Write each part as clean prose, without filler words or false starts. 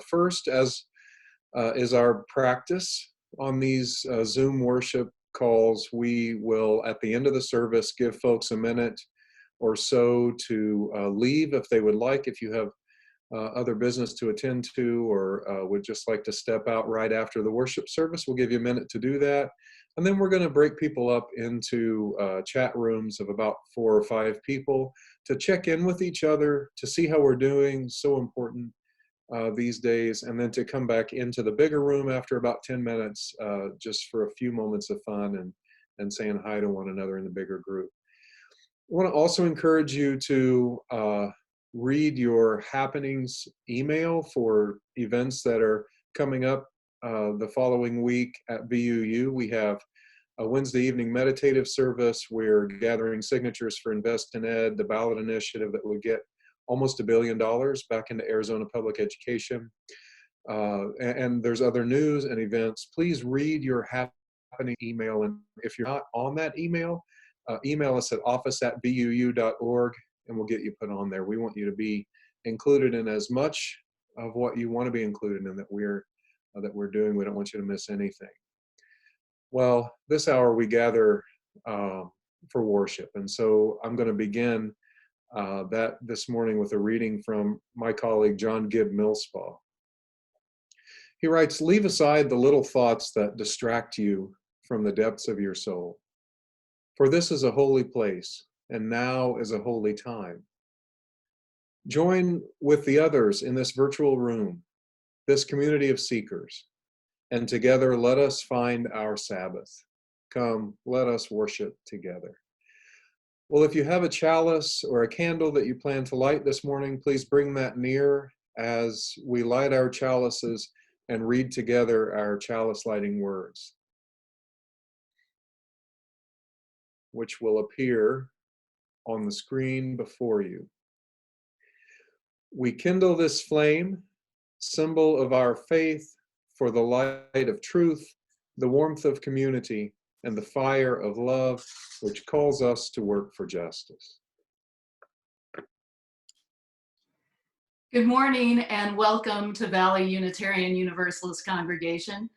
First, as is our practice on these Zoom worship calls, we will, at the end of the service, give folks a minute or so to leave if they would like. If you have other business to attend to, or would just like to step out right after the worship service, we'll give you a minute to do that. And then we're going to break people up into chat rooms of about 4 or 5 people to check in with each other, to see how we're doing, so important these days, and then to come back into the bigger room after about 10 minutes just for a few moments of fun and saying hi to one another in the bigger group. I want to also encourage you to read your happenings email for events that are coming up the following week at BUU. We have a Wednesday evening meditative service. We're gathering signatures for Invest in Ed, the ballot initiative that would get almost $1 billion back into Arizona public education. And there's other news and events. Please read your happening email. And if you're not on that email, email us at office@buu.org and we'll get you put on there. We want you to be included in as much of what you want to be included in that we're doing. We don't want you to miss anything. Well, this hour we gather for worship. And so I'm going to begin that this morning with a reading from my colleague, John Gibb Millspaw. He writes, "Leave aside the little thoughts that distract you from the depths of your soul. For this is a holy place, and now is a holy time. Join with the others in this virtual room, this community of seekers, and together let us find our Sabbath. Come, let us worship together." Well, if you have a chalice or a candle that you plan to light this morning, please bring that near as we light our chalices and read together our chalice lighting words, which will appear on the screen before you. We kindle this flame, symbol of our faith, for the light of truth, the warmth of community, and the fire of love, which calls us to work for justice. Good morning and welcome to Valley Unitarian Universalist Congregation.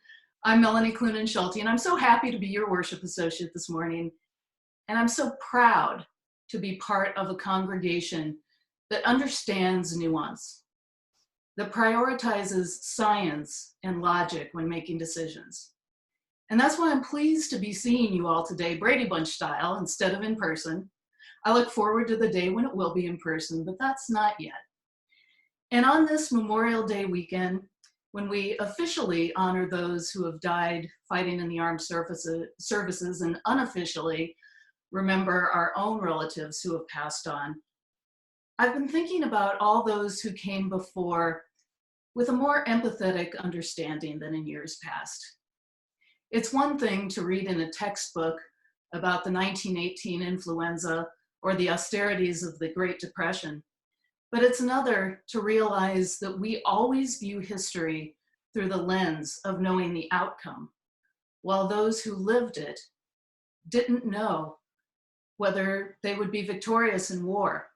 I'm Melanie Clunan-Schulte, and I'm so happy to be your worship associate this morning. And I'm so proud to be part of a congregation that understands nuance, that prioritizes science and logic when making decisions. And that's why I'm pleased to be seeing you all today, Brady Bunch style, instead of in person. I look forward to the day when it will be in person, but that's not yet. And on this Memorial Day weekend, when we officially honor those who have died fighting in the armed services and unofficially remember our own relatives who have passed on, I've been thinking about all those who came before with a more empathetic understanding than in years past. It's one thing to read in a textbook about the 1918 influenza or the austerities of the Great Depression, but it's another to realize that we always view history through the lens of knowing the outcome, while those who lived it didn't know whether they would be victorious in war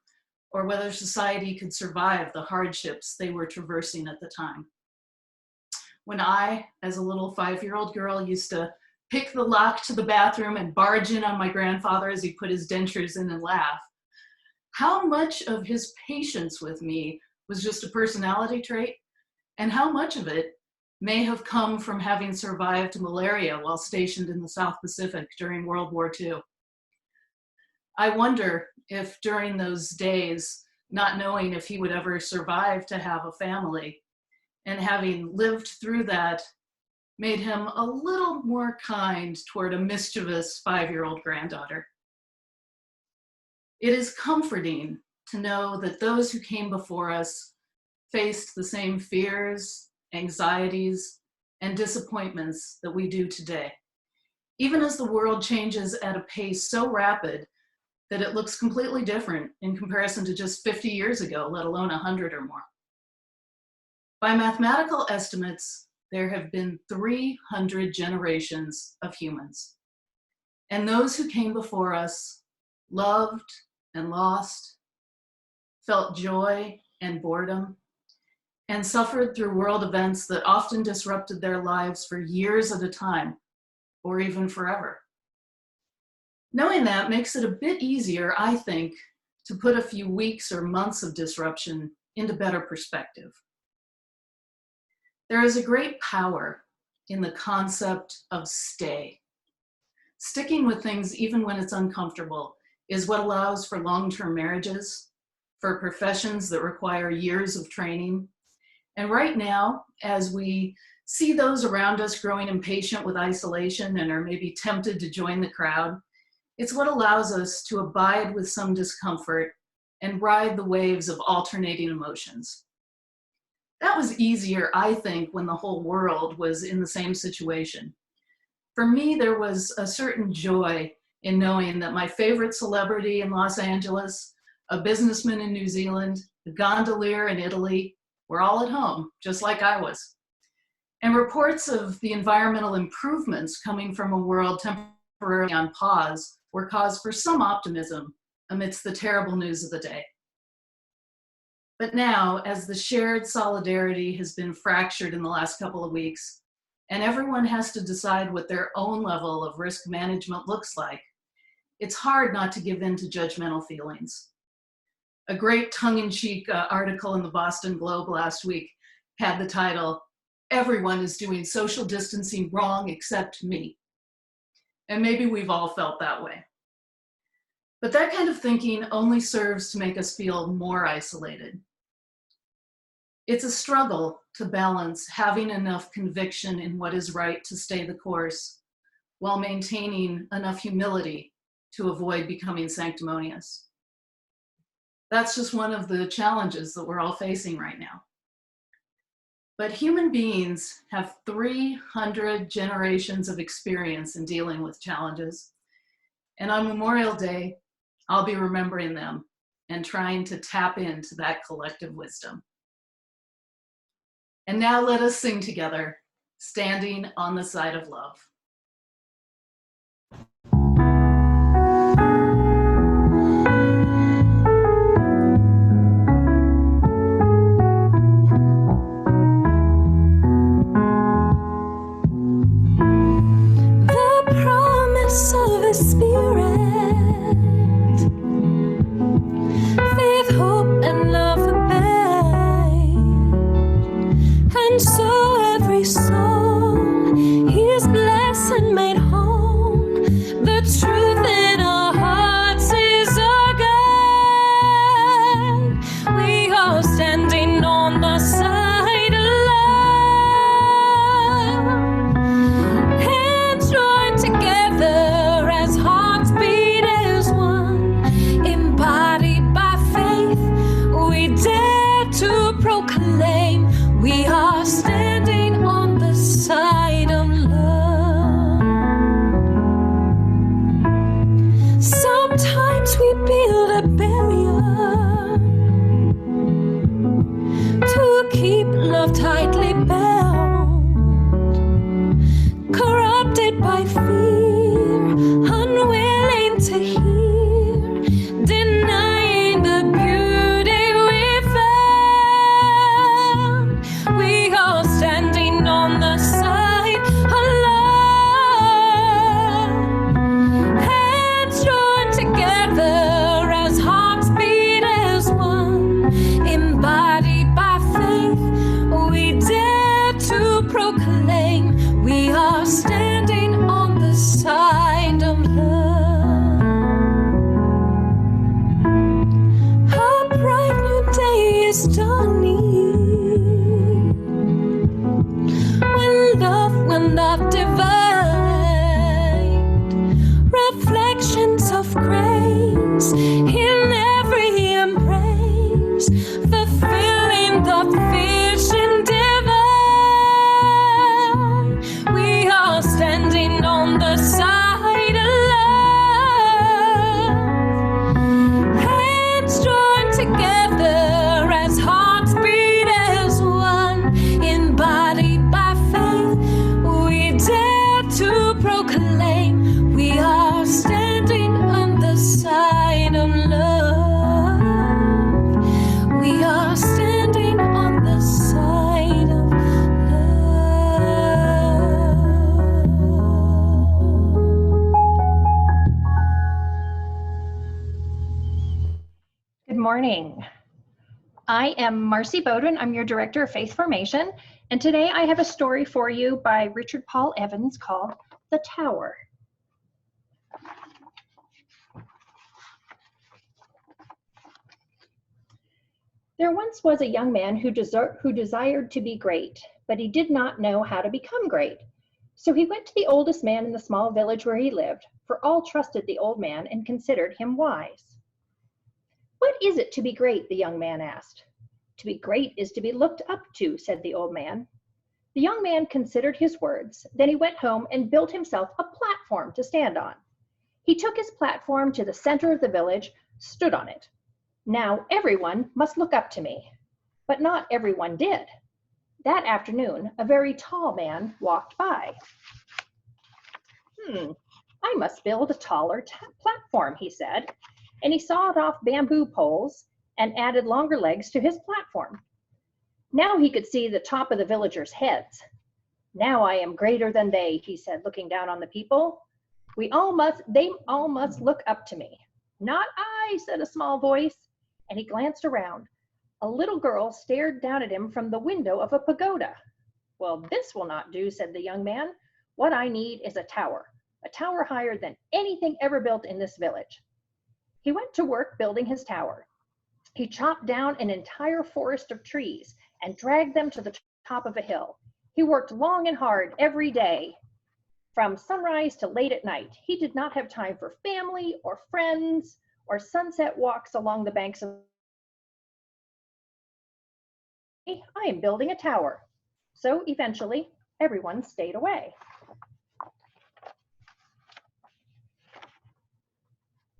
or whether society could survive the hardships they were traversing at the time. When I, as a little 5-year-old girl, used to pick the lock to the bathroom and barge in on my grandfather as he put his dentures in and laugh, how much of his patience with me was just a personality trait, and how much of it may have come from having survived malaria while stationed in the South Pacific during World War II. I wonder if during those days, not knowing if he would ever survive to have a family, and having lived through that, made him a little more kind toward a mischievous 5-year-old granddaughter. It is comforting to know that those who came before us faced the same fears, anxieties, and disappointments that we do today, even as the world changes at a pace so rapid that it looks completely different in comparison to just 50 years ago, let alone 100 or more. By mathematical estimates, there have been 300 generations of humans. And those who came before us loved and lost, felt joy and boredom, and suffered through world events that often disrupted their lives for years at a time, or even forever. Knowing that makes it a bit easier, I think, to put a few weeks or months of disruption into better perspective. There is a great power in the concept of stay. Sticking with things even when it's uncomfortable is what allows for long-term marriages, for professions that require years of training. And right now, as we see those around us growing impatient with isolation and are maybe tempted to join the crowd, it's what allows us to abide with some discomfort and ride the waves of alternating emotions. That was easier, I think, when the whole world was in the same situation. For me, there was a certain joy in knowing that my favorite celebrity in Los Angeles, a businessman in New Zealand, a gondolier in Italy, were all at home, just like I was. And reports of the environmental improvements coming from a world temporarily on pause were cause for some optimism amidst the terrible news of the day. But now, as the shared solidarity has been fractured in the last couple of weeks, and everyone has to decide what their own level of risk management looks like, it's hard not to give in to judgmental feelings. A great tongue-in-cheek article in the Boston Globe last week had the title, "Everyone is doing social distancing wrong except me." And maybe we've all felt that way. But that kind of thinking only serves to make us feel more isolated. It's a struggle to balance having enough conviction in what is right to stay the course while maintaining enough humility to avoid becoming sanctimonious. That's just one of the challenges that we're all facing right now. But human beings have 300 generations of experience in dealing with challenges. And on Memorial Day, I'll be remembering them and trying to tap into that collective wisdom. And now let us sing together, Standing on the Side of Love. The promise of the Spirit, faith, hope, and love abide. And so every soul is blessed and made whole. The truth in our hearts is our guide. We are standing on the side of love, hands joined together as hearts beat as one. Embodied by faith, we dare to proclaim we are standing on the side morning. I am Marcy Bowden. I'm your Director of Faith Formation, and today I have a story for you by Richard Paul Evans called The Tower. There once was a young man who desired to be great, but he did not know how to become great. So he went to the oldest man in the small village where he lived, for all trusted the old man and considered him wise. "What is it to be great?" the young man asked. "To be great is to be looked up to," said the old man. The young man considered his words. Then he went home and built himself a platform to stand on. He took his platform to the center of the village, stood on it. "Now everyone must look up to me." But not everyone did. That afternoon, a very tall man walked by. I must build a taller platform," he said, and he sawed off bamboo poles and added longer legs to his platform. Now he could see the top of the villagers' heads. "Now I am greater than they," he said, looking down on the people. They all must look up to me." "Not I," said a small voice, and he glanced around. A little girl stared down at him from the window of a pagoda. "Well, this will not do," said the young man. "What I need is a tower higher than anything ever built in this village." He went to work building his tower. He chopped down an entire forest of trees and dragged them to the top of a hill. He worked long and hard every day, from sunrise to late at night. He did not have time for family or friends or sunset walks along the banks of I am building a tower. So eventually, everyone stayed away.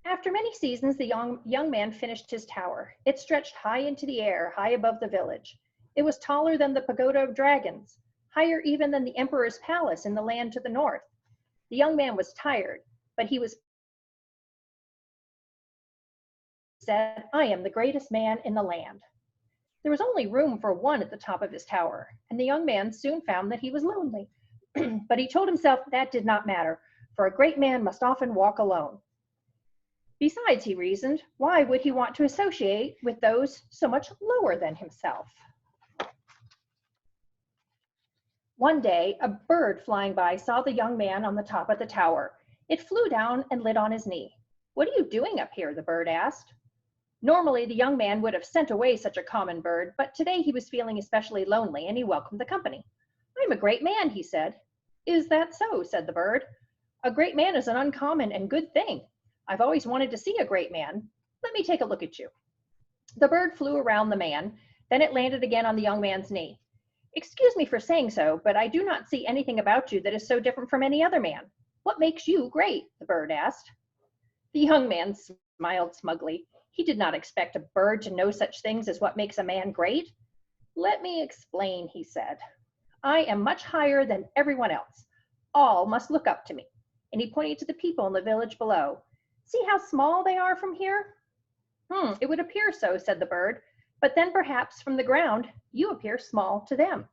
After many seasons, the young man finished his tower. It stretched high into the air, high above the village. It was taller than the Pagoda of Dragons, higher even than the Emperor's palace in the land to the north. The young man was tired, but he said, "I am the greatest man in the land." There was only room for one at the top of his tower, and the young man soon found that he was lonely. But he told himself that did not matter, for a great man must often walk alone. Besides, he reasoned, why would he want to associate with those so much lower than himself? One day, a bird flying by saw the young man on the top of the tower. It flew down and lit on his knee. "What are you doing up here?" the bird asked. Normally, the young man would have sent away such a common bird, but today he was feeling especially lonely, and he welcomed the company. "I'm a great man," he said. "Is that so?" said the bird. "A great man is an uncommon and good thing. I've always wanted to see a great man. Let me take a look at you." The bird flew around the man, then it landed again on the young man's knee. "Excuse me for saying so, but I do not see anything about you that is so different from any other man. What makes you great?" the bird asked. The young man smiled smugly. He did not expect a bird to know such things as what makes a man great. "Let me explain," he said. "I am much higher than everyone else. All must look up to me." And he pointed to the people in the village below. "See how small they are from here?" "It would appear so," said the bird. "But then perhaps from the ground you appear small to them."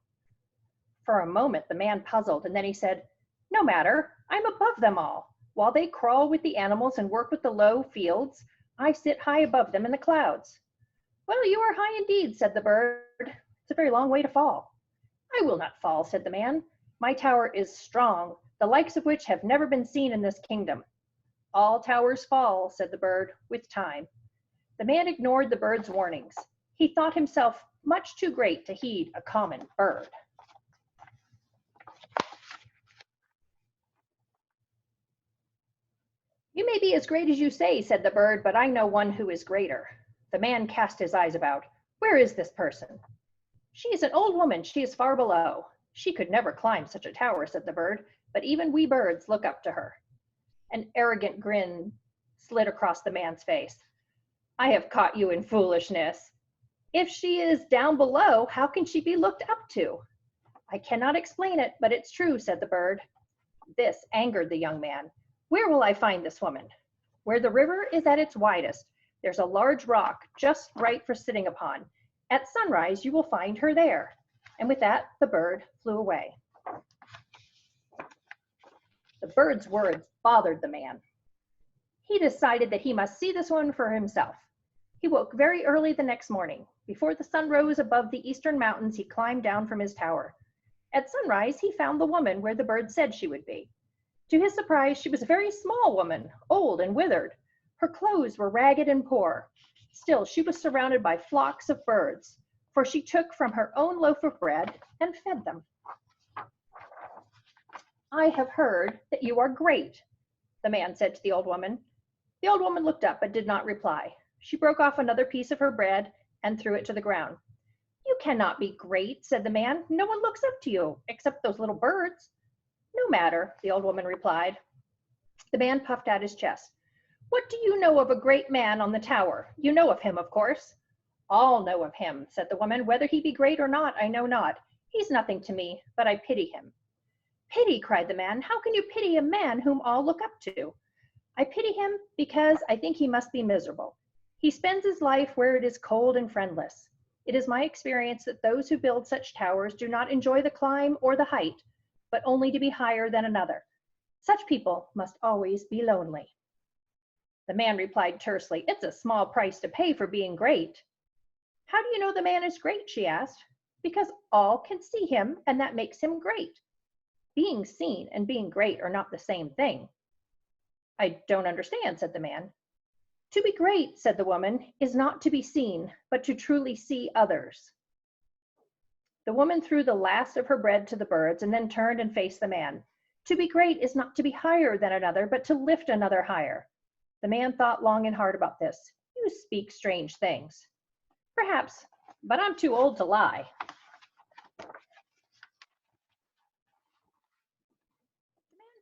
For a moment the man puzzled, and then he said, "No matter, I'm above them all. While they crawl with the animals and work with the low fields, I sit high above them in the clouds." "Well, you are high indeed," said the bird. "It's a very long way to fall." "I will not fall," said the man. "My tower is strong, the likes of which have never been seen in this kingdom." "All towers fall," said the bird, "with time." The man ignored the bird's warnings. He thought himself much too great to heed a common bird. "You may be as great as you say," said the bird, "but I know one who is greater." The man cast his eyes about. "Where is this person?" "She is an old woman. She is far below." "She could never climb such a tower," said the bird, "but even we birds look up to her." An arrogant grin slid across the man's face. "I have caught you in foolishness. If she is down below, how can she be looked up to?" "I cannot explain it, but it's true," said the bird. This angered the young man. "Where will I find this woman?" "Where the river is at its widest. There's a large rock just right for sitting upon. At sunrise, you will find her there." And with that, the bird flew away. The bird's words bothered the man. He decided that he must see this one for himself. He woke very early the next morning. Before the sun rose above the eastern mountains, he climbed down from his tower. At sunrise, he found the woman where the bird said she would be. To his surprise, she was a very small woman, old and withered. Her clothes were ragged and poor. Still, she was surrounded by flocks of birds, for she took from her own loaf of bread and fed them. "I have heard that you are great," the man said to the old woman. The old woman looked up but did not reply. She broke off another piece of her bread and threw it to the ground. "You cannot be great," said the man. "No one looks up to you, except those little birds." "No matter," the old woman replied. The man puffed out his chest. "What do you know of a great man on the tower? You know of him, of course." "All know of him," said the woman. "Whether he be great or not, I know not. He's nothing to me, but I pity him." "Pity," cried the man. "How can you pity a man whom all look up to?" "I pity him because I think he must be miserable. He spends his life where it is cold and friendless. It is my experience that those who build such towers do not enjoy the climb or the height, but only to be higher than another. Such people must always be lonely." The man replied tersely, "It's a small price to pay for being great." "How do you know the man is great?" she asked. "Because all can see him, and that makes him great. Being seen and being great are not the same thing." "I don't understand," said the man. "To be great," said the woman, "is not to be seen, but to truly see others." The woman threw the last of her bread to the birds and then turned and faced the man. "To be great is not to be higher than another, but to lift another higher." The man thought long and hard about this. "You speak strange things." "Perhaps, but I'm too old to lie."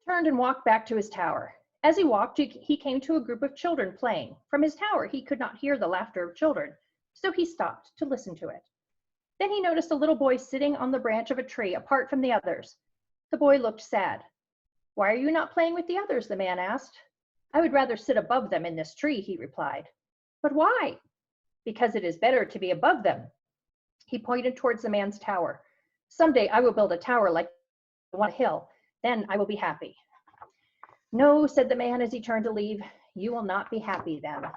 Turned and walked back to his tower. As he walked, he came to a group of children playing. From his tower, he could not hear the laughter of children, so he stopped to listen to it. Then he noticed a little boy sitting on the branch of a tree apart from the others. The boy looked sad. "Why are you not playing with the others?" the man asked. "I would rather sit above them in this tree," he replied. "But why?" "Because it is better to be above them." He pointed towards the man's tower. "Someday I will build a tower like the one on the hill. Then I will be happy." "No," said the man as he turned to leave, "you will not be happy then."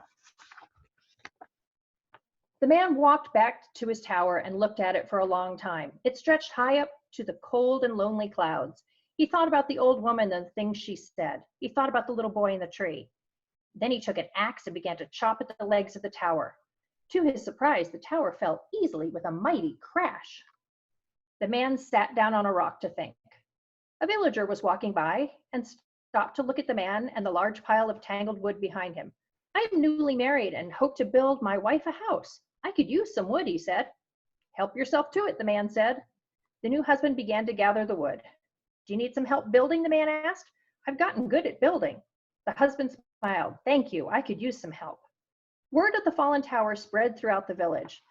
The man walked back to his tower and looked at it for a long time. It stretched high up to the cold and lonely clouds. He thought about the old woman and the things she said. He thought about the little boy in the tree. Then he took an axe and began to chop at the legs of the tower. To his surprise, the tower fell easily with a mighty crash. The man sat down on a rock to think. A villager was walking by and stopped to look at the man and the large pile of tangled wood behind him. "I am newly married and hope to build my wife a house. I could use some wood," he said. "Help yourself to it," the man said. The new husband began to gather the wood. "Do you need some help building?" the man asked. "I've gotten good at building." The husband smiled. "Thank you. I could use some help." Word of the fallen tower spread throughout the village.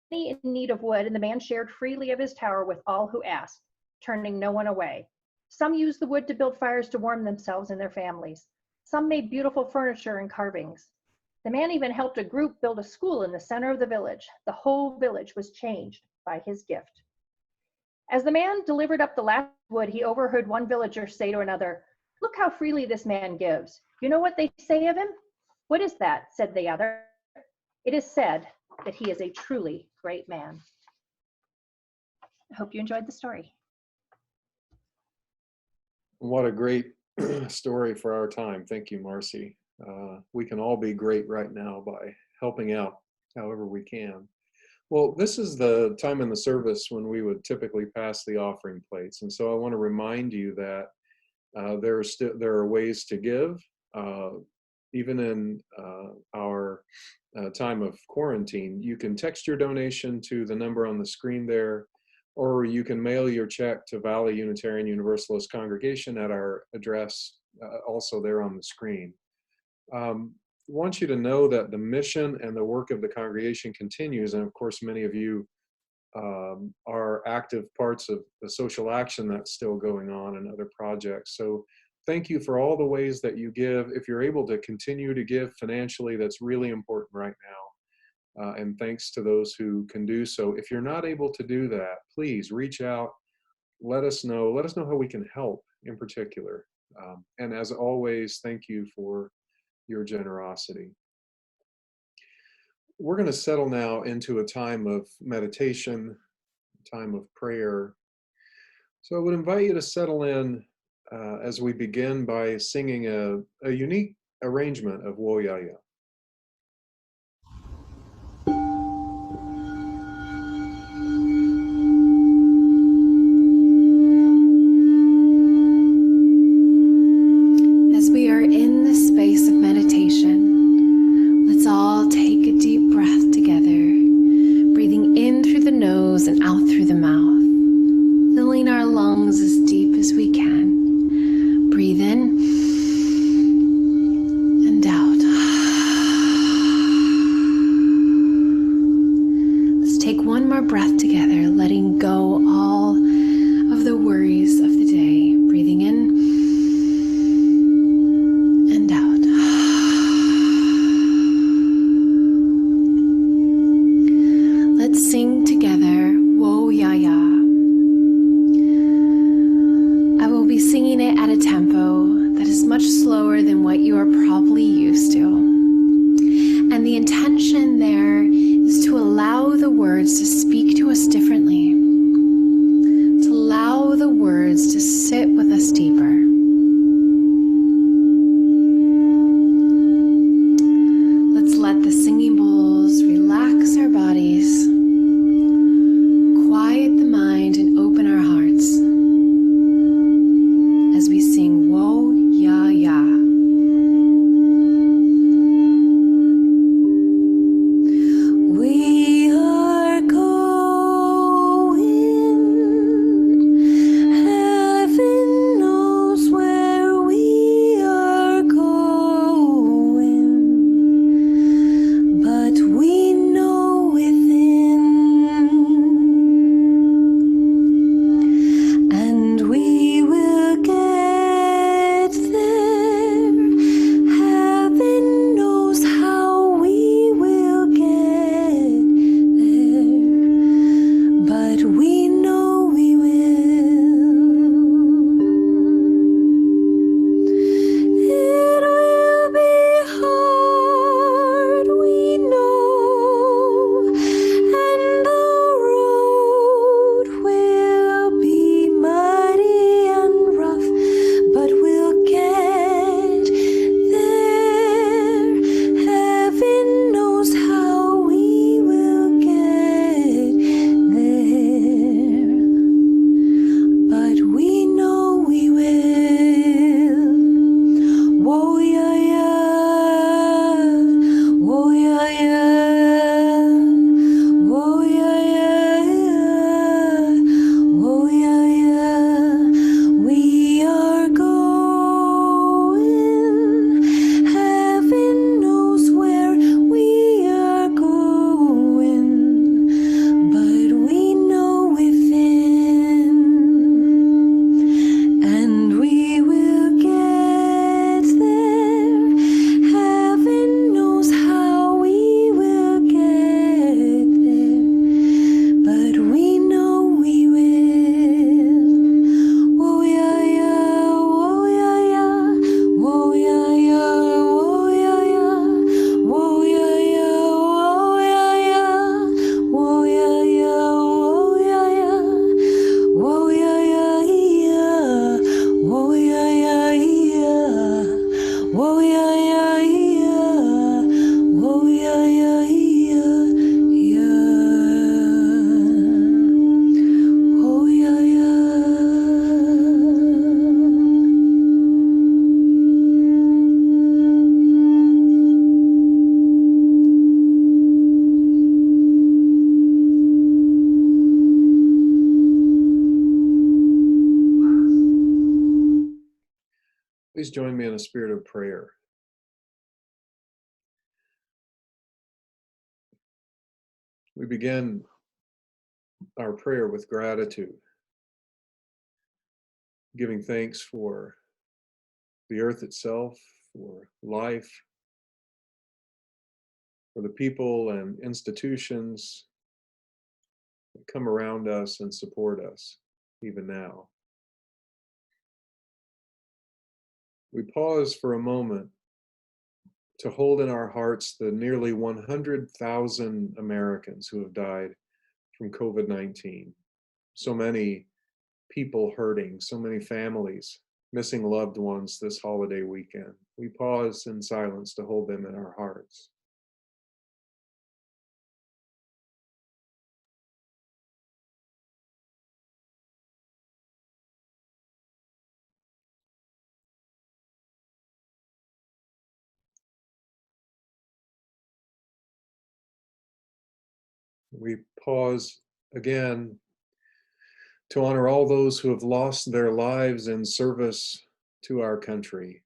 Many in need of wood, and the man shared freely of his tower with all who asked, turning no one away. Some used the wood to build fires to warm themselves and their families. Some made beautiful furniture and carvings. The man even helped a group build a school in the center of the village. The whole village was changed by his gift. As the man delivered up the last wood, he overheard one villager say to another, "Look how freely this man gives. You know what they say of him?" "What is that?" said the other. "It is said that he is a truly great man." I hope you enjoyed the story. What a great story for our time. Thank you, Marcy. We can all be great right now by helping out however we can. Well, this is the time in the service when we would typically pass the offering plates. And so I want to remind you that there are ways to give, even in our time of quarantine. You can text your donation to the number on the screen there, or you can mail your check to Valley Unitarian Universalist Congregation at our address, also there on the screen. I want you to know that the mission and the work of the congregation continues, and of course many of you are active parts of the social action that's still going on and other projects. So thank you for all the ways that you give. If you're able to continue to give financially, that's really important right now. And thanks to those who can do so. If you're not able to do that, please reach out, let us know how we can help in particular. And as always, thank you for your generosity. we're going to settle now into a time of meditation, time of prayer. So I would invite you to settle in as we begin by singing a unique arrangement of Woyaya. As we are in this space of meditation, let's all take a deep breath together, breathing in through the nose and out through the mouth, filling our lungs as deep as we can. Breathe in and out. Let's take one more breath together, letting go all of the worries of the day. Breathing in and out. Let's sing together, Wo Ya Ya. I will be singing it at a tempo that is much slower than what you are probably used to. And the intention there is to allow the words to speak to us differently, to allow the words to sit with us deeper. Let's let the singing bowls relax our bodies, quiet the mind, and open our hearts as we sing Wo Ya Ya. We are going, heaven knows where we are going, but we know within, and we will get there. Heaven knows how we will get there, but we know we will. It will be hard, we know, and the road will be muddy and rough, but we'll get there. Heaven knows how we will get there, but we know we will. Wo ya ya, wo ya ya, wo ya ya, wo ya ya. We are going, heaven knows where we are going, but we know within, and we will get there. Heaven knows how we will get there, but we know we will. Wo ya ya, wo ya ya, wo ya ya, wo ya ya, wo ya ya, wo ya ya, wo ya ya, wo ya ya, wo ya ya, wo ya ya, wo ya ya, wo ya ya. Please join me in a spirit of prayer. We begin our prayer with gratitude, giving thanks for the earth itself, for life, for the people and institutions that come around us and support us, even now. We pause for a moment to hold in our hearts the nearly 100,000 Americans who have died from COVID-19. So many people hurting, so many families missing loved ones this holiday weekend. We pause in silence to hold them in our hearts. We pause again to honor all those who have lost their lives in service to our country.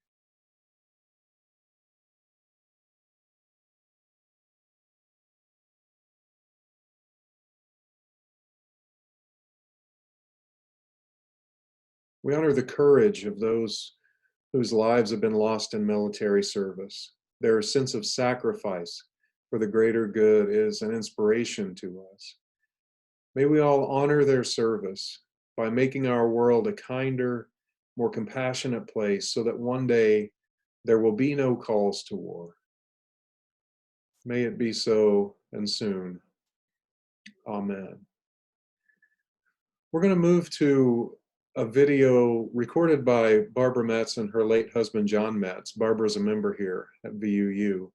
We honor the courage of those whose lives have been lost in military service. Their sense of sacrifice for the greater good is an inspiration to us. May we all honor their service by making our world a kinder, more compassionate place so that one day there will be no calls to war. May it be so, and soon. Amen. We're going to move to a video recorded by Barbara Metz and her late husband, John Metz. Barbara's a member here at VUU.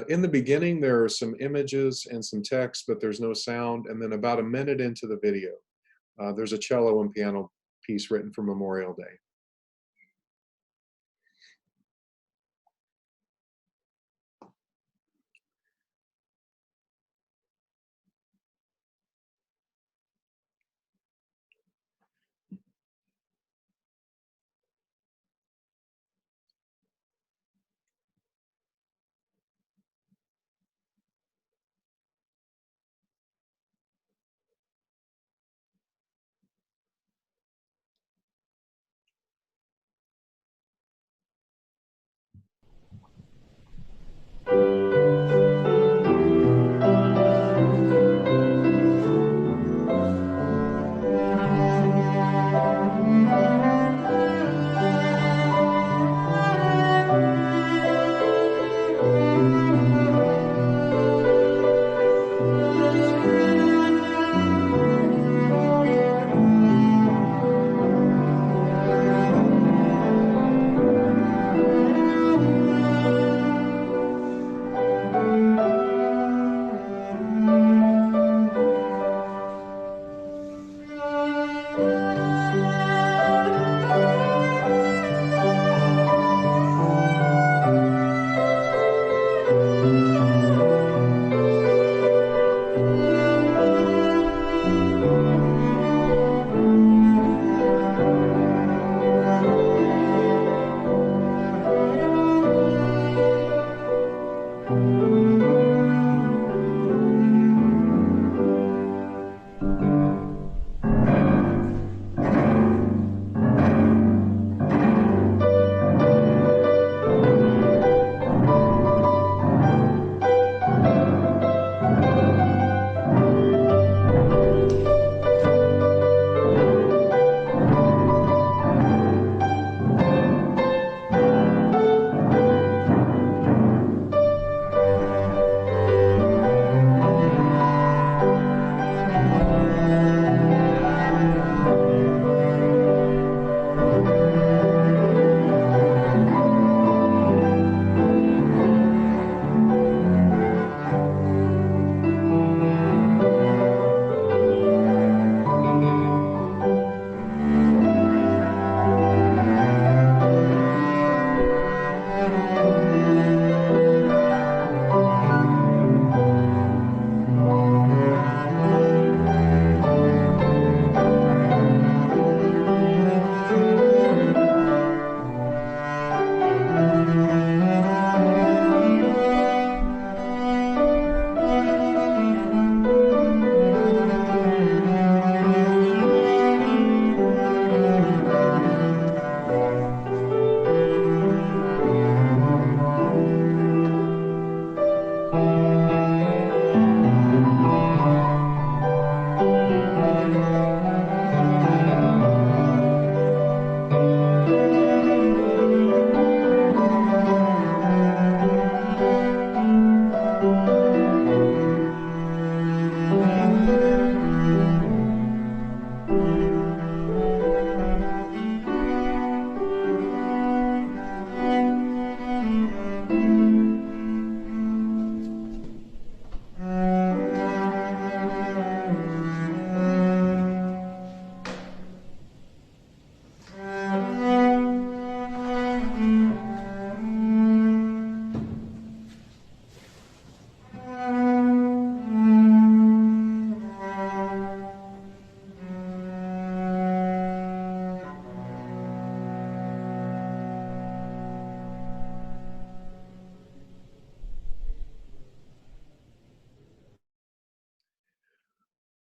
In the beginning, there are some images and some text, but there's no sound. And then about a minute into the video, there's a cello and piano piece written for Memorial Day.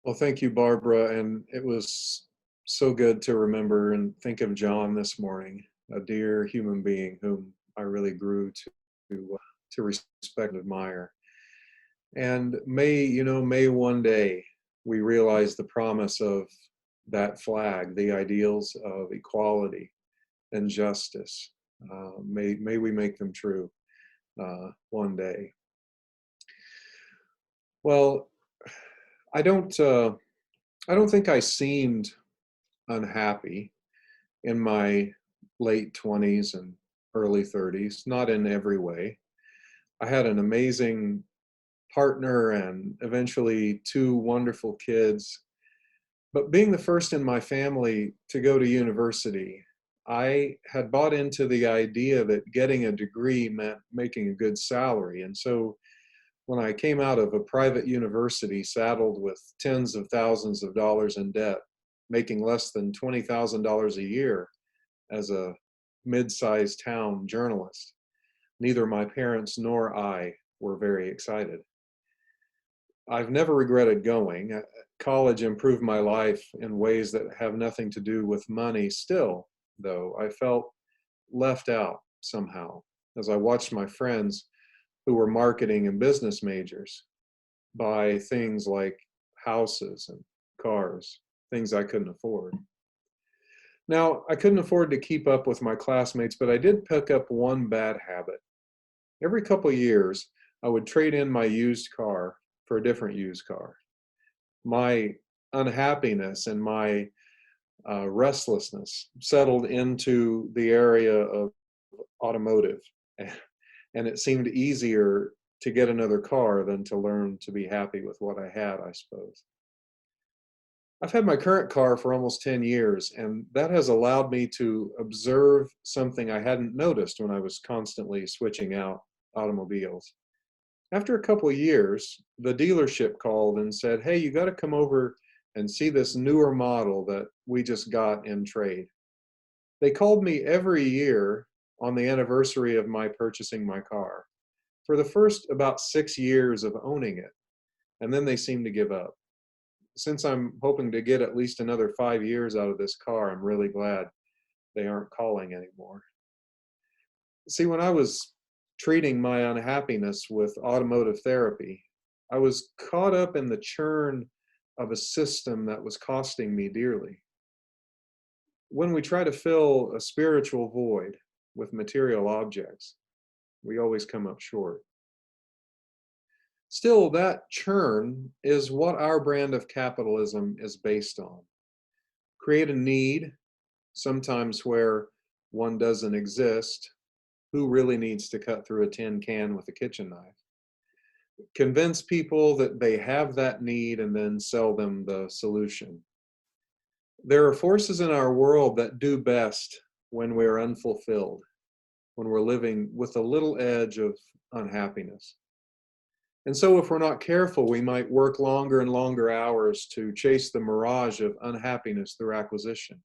Well, thank you, Barbara. And it was so good to remember and think of John this morning, a dear human being whom I really grew to respect and admire. And may one day we realize the promise of that flag, the ideals of equality and justice. May we make them true one day. Well, I don't think I seemed unhappy in my late 20s and early 30s, not in every way. I had an amazing partner and eventually two wonderful kids. But being the first in my family to go to university, I had bought into the idea that getting a degree meant making a good salary. And so when I came out of a private university saddled with tens of thousands of dollars in debt, making less than $20,000 a year as a mid-sized town journalist, neither my parents nor I were very excited. I've never regretted going. College improved my life in ways that have nothing to do with money. Still, though, I felt left out somehow as I watched my friends who were marketing and business majors buy things like houses and cars, things I couldn't afford. Now, I couldn't afford to keep up with my classmates, but I did pick up one bad habit. Every couple of years, I would trade in my used car for a different used car. My unhappiness and my restlessness settled into the area of automotive. And it seemed easier to get another car than to learn to be happy with what I had, I suppose. I've had my current car for almost 10 years, and that has allowed me to observe something I hadn't noticed when I was constantly switching out automobiles. After a couple of years, the dealership called and said, "Hey, you got to come over and see this newer model that we just got in trade." They called me every year on the anniversary of my purchasing my car for the first about 6 years of owning it, and then they seemed to give up. Since I'm hoping to get at least another 5 years out of this car, I'm really glad they aren't calling anymore. See, when I was treating my unhappiness with automotive therapy, I was caught up in the churn of a system that was costing me dearly. When we try to fill a spiritual void with material objects, we always come up short. Still, that churn is what our brand of capitalism is based on. Create a need, sometimes where one doesn't exist. Who really needs to cut through a tin can with a kitchen knife? Convince people that they have that need and then sell them the solution. There are forces in our world that do best when we're unfulfilled, when we're living with a little edge of unhappiness. And so if we're not careful, we might work longer and longer hours to chase the mirage of unhappiness through acquisition.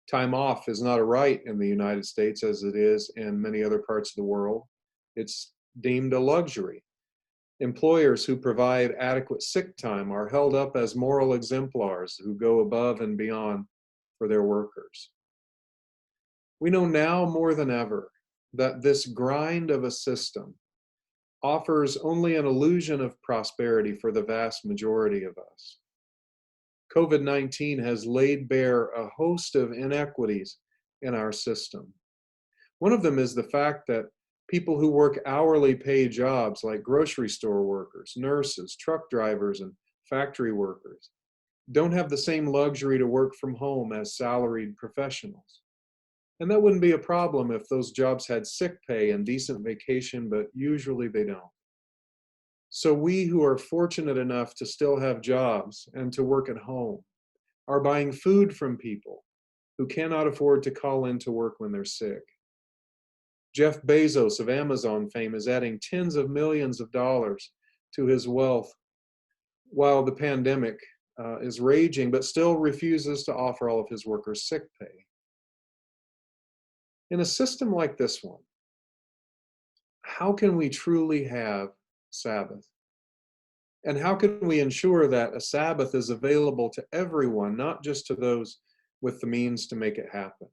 Time off is not a right in the United States as it is in many other parts of the world. It's deemed a luxury. Employers who provide adequate sick time are held up as moral exemplars who go above and beyond for their workers. We know now more than ever that this grind of a system offers only an illusion of prosperity for the vast majority of us. COVID-19 has laid bare a host of inequities in our system. One of them is the fact that people who work hourly paid jobs like grocery store workers, nurses, truck drivers, and factory workers don't have the same luxury to work from home as salaried professionals. And that wouldn't be a problem if those jobs had sick pay and decent vacation, but usually they don't. So we who are fortunate enough to still have jobs and to work at home are buying food from people who cannot afford to call in to work when they're sick. Jeff Bezos of Amazon fame is adding tens of millions of dollars to his wealth while the pandemic is raging, but still refuses to offer all of his workers sick pay. In a system like this one, how can we truly have Sabbath? And how can we ensure that a Sabbath is available to everyone, not just to those with the means to make it happen?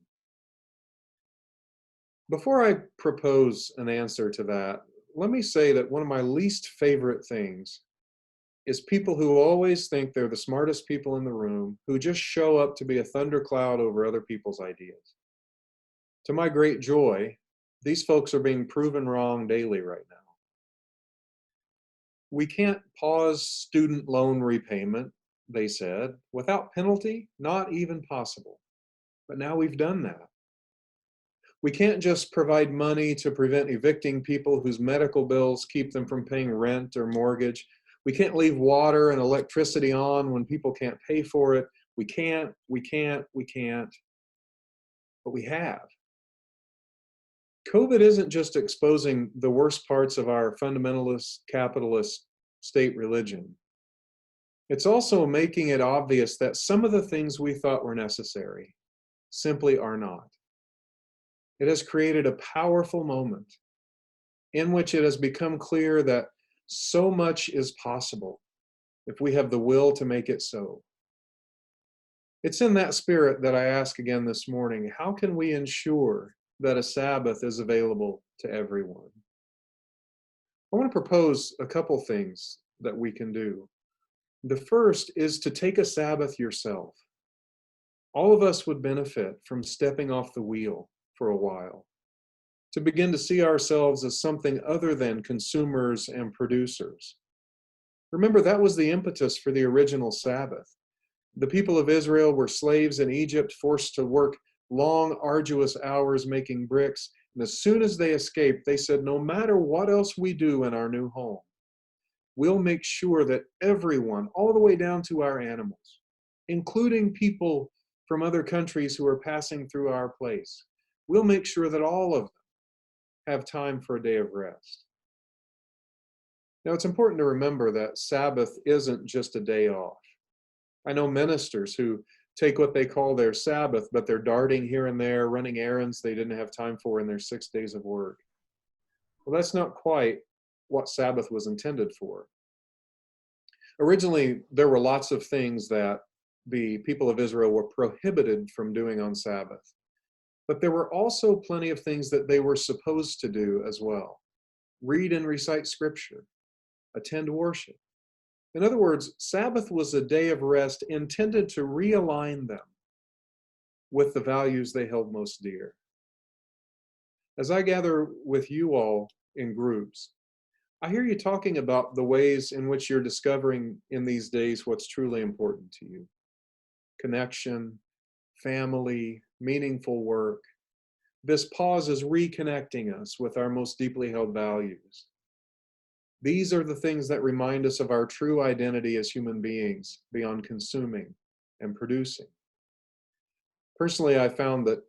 Before I propose an answer to that, let me say that one of my least favorite things is people who always think they're the smartest people in the room, who just show up to be a thundercloud over other people's ideas. To my great joy, these folks are being proven wrong daily right now. We can't pause student loan repayment, they said, without penalty, not even possible. But now we've done that. We can't just provide money to prevent evicting people whose medical bills keep them from paying rent or mortgage. We can't leave water and electricity on when people can't pay for it. We can't, but we have. COVID isn't just exposing the worst parts of our fundamentalist capitalist state religion. It's also making it obvious that some of the things we thought were necessary simply are not. It has created a powerful moment in which it has become clear that so much is possible if we have the will to make it so. It's in that spirit that I ask again this morning, how can we ensure that a Sabbath is available to everyone? I want to propose a couple things that we can do. The first is to take a Sabbath yourself. All of us would benefit from stepping off the wheel for a while, to begin to see ourselves as something other than consumers and producers. Remember, that was the impetus for the original Sabbath. The people of Israel were slaves in Egypt, forced to work long, arduous hours making bricks. And as soon as they escaped, they said, no matter what else we do in our new home, we'll make sure that everyone, all the way down to our animals, including people from other countries who are passing through our place, we'll make sure that all of them have time for a day of rest. Now, it's important to remember that Sabbath isn't just a day off. I know ministers who take what they call their Sabbath, but they're darting here and there, running errands they didn't have time for in their 6 days of work. Well, that's not quite what Sabbath was intended for. Originally, there were lots of things that the people of Israel were prohibited from doing on Sabbath. But there were also plenty of things that they were supposed to do as well. Read and recite scripture, attend worship. In other words, Sabbath was a day of rest intended to realign them with the values they held most dear. As I gather with you all in groups, I hear you talking about the ways in which you're discovering in these days what's truly important to you. Connection, family, meaningful work. This pause is reconnecting us with our most deeply held values. These are the things that remind us of our true identity as human beings beyond consuming and producing. Personally, I found that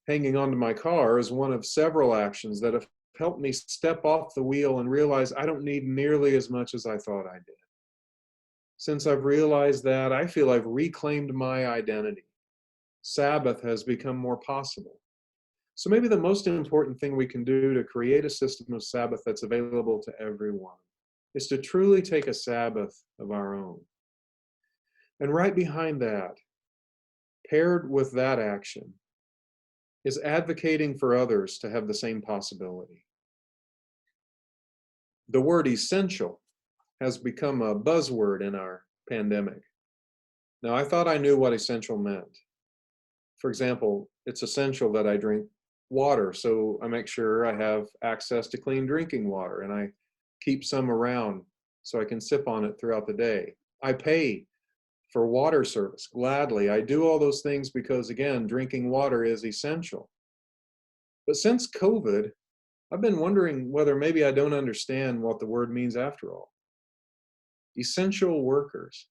hanging onto my car is one of several actions that have helped me step off the wheel and realize I don't need nearly as much as I thought I did. Since I've realized that, I feel I've reclaimed my identity. Sabbath has become more possible. So maybe the most important thing we can do to create a system of Sabbath that's available to everyone is to truly take a Sabbath of our own. And right behind that, paired with that action, is advocating for others to have the same possibility. The word essential has become a buzzword in our pandemic. Now, I thought I knew what essential meant. For example, it's essential that I drink water, so I make sure I have access to clean drinking water, and I keep some around so I can sip on it throughout the day. I pay for water service gladly. I do all those things because, again, drinking water is essential. But since COVID, I've been wondering whether maybe I don't understand what the word means after all. Essential workers.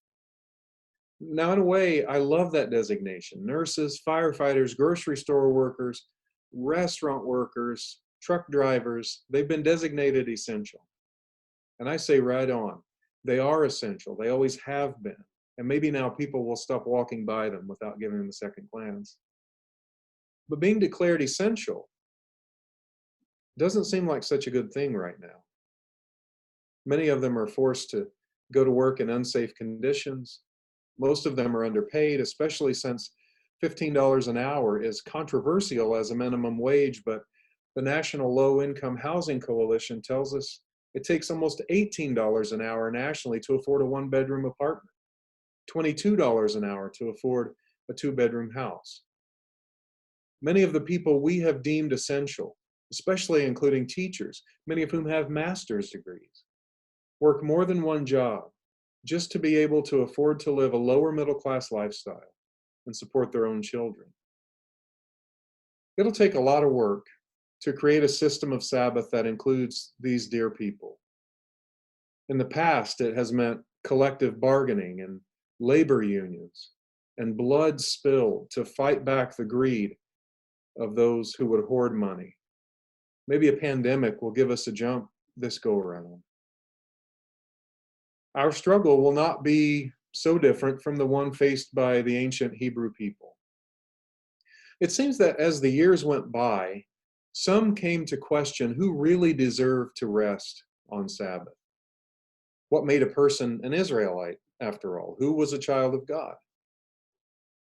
Now, in a way, I love that designation. Nurses, firefighters, grocery store workers, restaurant workers, truck drivers, they've been designated essential. And I say right on, they are essential. They always have been. And maybe now people will stop walking by them without giving them a second glance. But being declared essential doesn't seem like such a good thing right now. Many of them are forced to go to work in unsafe conditions. Most of them are underpaid, especially since $15 an hour is controversial as a minimum wage, but the National Low Income Housing Coalition tells us it takes almost $18 an hour nationally to afford a one-bedroom apartment, $22 an hour to afford a two-bedroom house. Many of the people we have deemed essential, especially including teachers, many of whom have master's degrees, work more than one job just to be able to afford to live a lower middle class lifestyle and support their own children. It'll take a lot of work to create a system of Sabbath that includes these dear people. In the past, it has meant collective bargaining and labor unions and blood spilled to fight back the greed of those who would hoard money. Maybe a pandemic will give us a jump this go around. Our struggle will not be so different from the one faced by the ancient Hebrew people. It seems that as the years went by, some came to question who really deserved to rest on Sabbath. What made a person an Israelite, after all? Who was a child of God?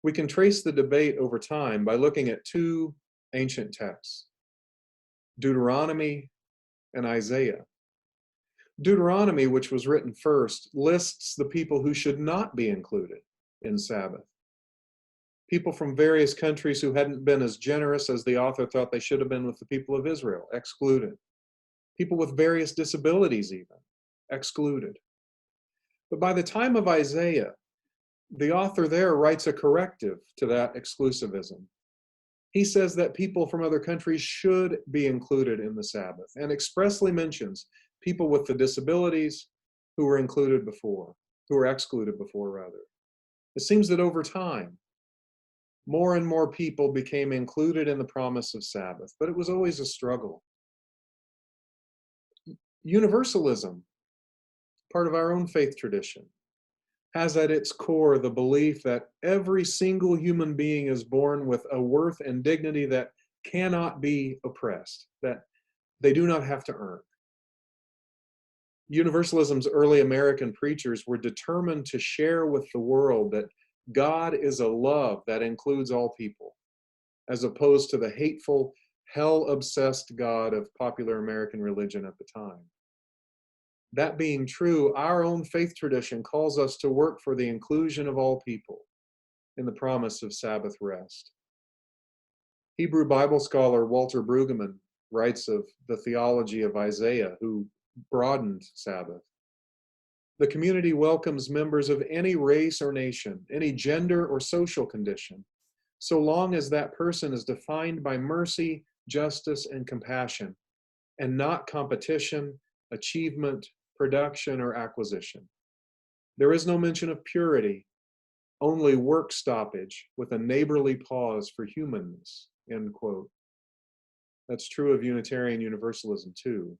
We can trace the debate over time by looking at two ancient texts, Deuteronomy and Isaiah. Deuteronomy, which was written first, lists the people who should not be included in Sabbath. People from various countries who hadn't been as generous as the author thought they should have been with the people of Israel, excluded. People with various disabilities even, excluded. But by the time of Isaiah, the author there writes a corrective to that exclusivism. He says that people from other countries should be included in the Sabbath and expressly mentions people with the disabilities who were excluded before. It seems that over time, more and more people became included in the promise of Sabbath, but it was always a struggle. Universalism, part of our own faith tradition, has at its core the belief that every single human being is born with a worth and dignity that cannot be oppressed, that they do not have to earn. Universalism's early American preachers were determined to share with the world that God is a love that includes all people, as opposed to the hateful, hell-obsessed God of popular American religion at the time. That being true, our own faith tradition calls us to work for the inclusion of all people in the promise of Sabbath rest. Hebrew Bible scholar Walter Brueggemann writes of the theology of Isaiah, who broadened Sabbath. The community welcomes members of any race or nation, any gender or social condition, so long as that person is defined by mercy, justice, and compassion, and not competition, achievement, production, or acquisition. There is no mention of purity, only work stoppage with a neighborly pause for humanness, end quote. That's true of Unitarian Universalism too.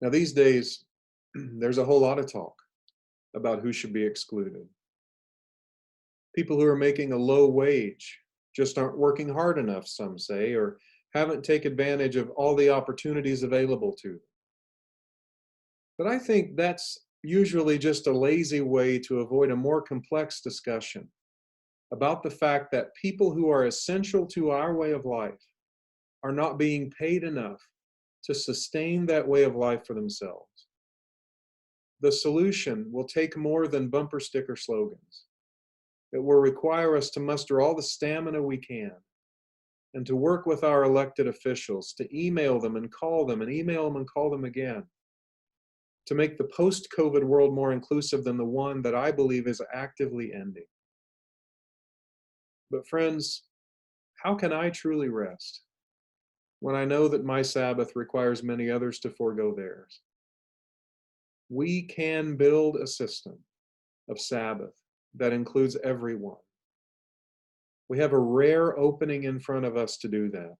Now these days, there's a whole lot of talk about who should be excluded. People who are making a low wage just aren't working hard enough, some say, or haven't taken advantage of all the opportunities available to them. But I think that's usually just a lazy way to avoid a more complex discussion about the fact that people who are essential to our way of life are not being paid enough to sustain that way of life for themselves. The solution will take more than bumper sticker slogans. It will require us to muster all the stamina we can and to work with our elected officials, to email them and call them and email them and call them again, to make the post-COVID world more inclusive than the one that I believe is actively ending. But friends, how can I truly rest when I know that my Sabbath requires many others to forego theirs? We can build a system of Sabbath that includes everyone. We have a rare opening in front of us to do that.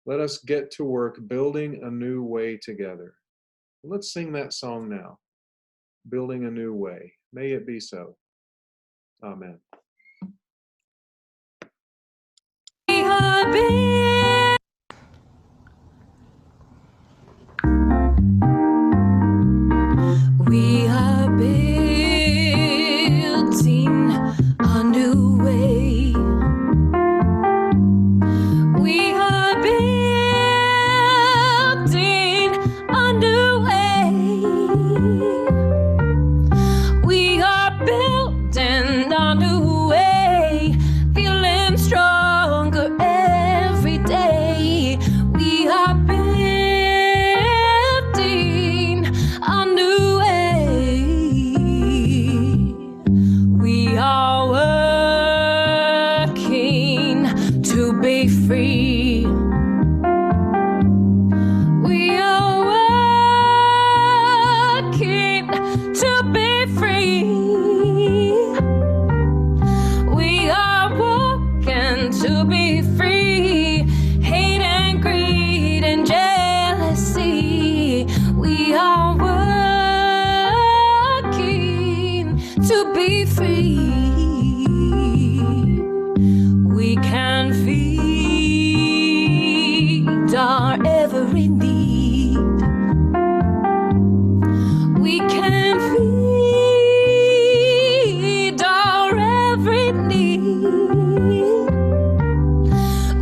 Let us get to work building a new way together. Let's sing that song now, Building a New Way. May it be so. Amen. We are building a new way. We are building a new way, feeling stronger every day. We are building a new way. We are working to be free. We are working to be free. We are working to be free. Hate and greed and jealousy. We are working to be free. We can feed our every need. We can feed our every need.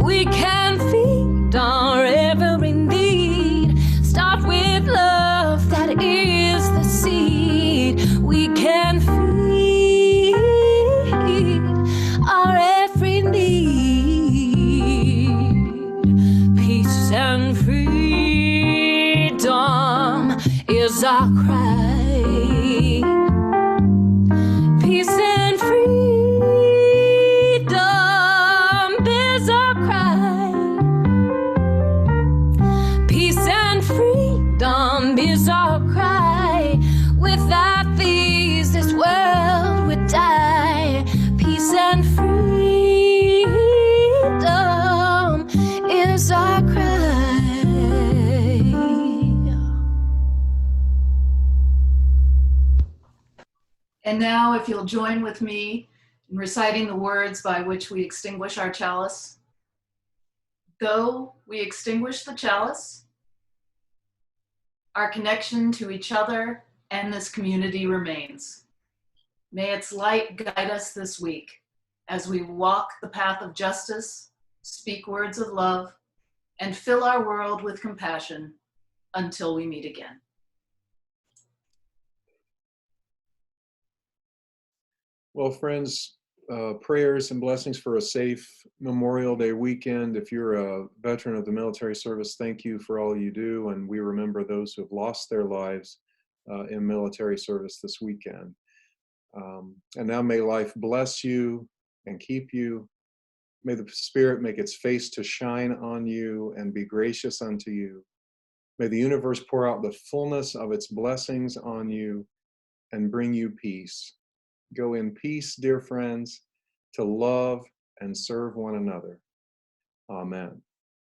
We can feed our every need. Start with love, that is the seed. We can feed our every need. Peace and freedom is our cry. Peace and freedom is our cry. Peace and freedom is our cry. Without these, this world would die. Peace and freedom is our cry. And now, if you'll join with me in reciting the words by which we extinguish our chalice. Though we extinguish the chalice, our connection to each other and this community remains. May its light guide us this week as we walk the path of justice, speak words of love, and fill our world with compassion until we meet again. Well, friends, prayers and blessings for a safe Memorial Day weekend. If you're a veteran of the military service, thank you for all you do. And we remember those who have lost their lives in military service this weekend. And now may life bless you and keep you. May the Spirit make its face to shine on you and be gracious unto you. May the universe pour out the fullness of its blessings on you and bring you peace. Go in peace, dear friends, to love and serve one another. Amen.